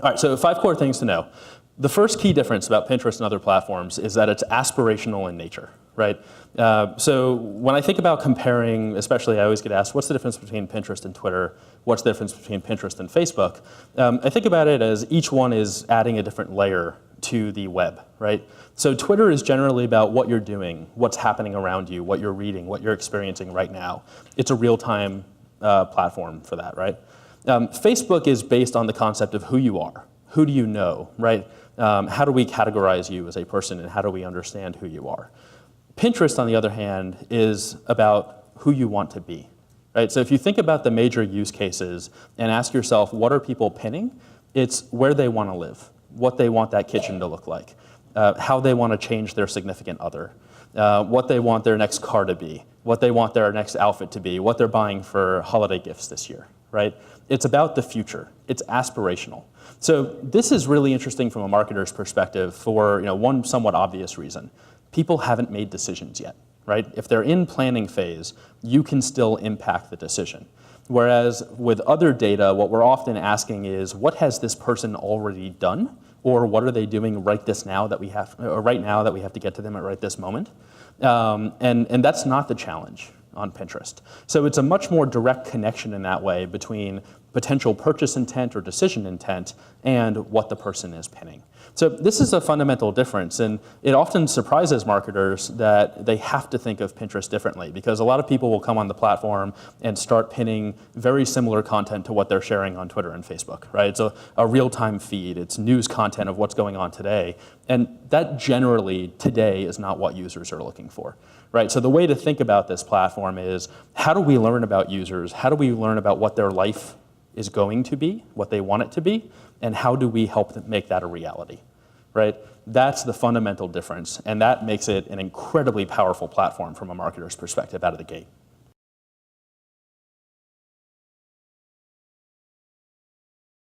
All right, so 5 core things to know. The first key difference about Pinterest and other platforms is that it's aspirational in nature, right? So when I think about comparing, especially I always get asked, what's the difference between Pinterest and Twitter? What's the difference between Pinterest and Facebook? I think about it as each one is adding a different layer to the web, right? So Twitter is generally about what you're doing, what's happening around you, what you're reading, what you're experiencing right now. It's a real-time platform for that, right? Facebook is based on the concept of who you are. Who do you know, right? How do we categorize you as a person, and how do we understand who you are? Pinterest, on the other hand, is about who you want to be, right? So if you think about the major use cases and ask yourself, what are people pinning? It's where they want to live, what they want that kitchen to look like, how they want to change their significant other, what they want their next car to be, what they want their next outfit to be, what they're buying for holiday gifts this year, right? It's about the future. It's aspirational. So this is really interesting from a marketer's perspective for one somewhat obvious reason. People haven't made decisions yet, right? If they're in planning phase, you can still impact the decision. Whereas with other data, what we're often asking is, what has this person already done? Or what are they doing right now that we have to get to them at right this moment? And that's not the challenge on Pinterest. So it's a much more direct connection in that way between potential purchase intent or decision intent and what the person is pinning. So this is a fundamental difference, and it often surprises marketers that they have to think of Pinterest differently, because a lot of people will come on the platform and start pinning very similar content to what they're sharing on Twitter and Facebook, right? It's a real-time feed. It's news content of what's going on today, and that generally today is not what users are looking for, right? So the way to think about this platform is, how do we learn about users? How do we learn about what their life is going to be, what they want it to be, and how do we help them make that a reality, right? That's the fundamental difference, and that makes it an incredibly powerful platform from a marketer's perspective out of the gate.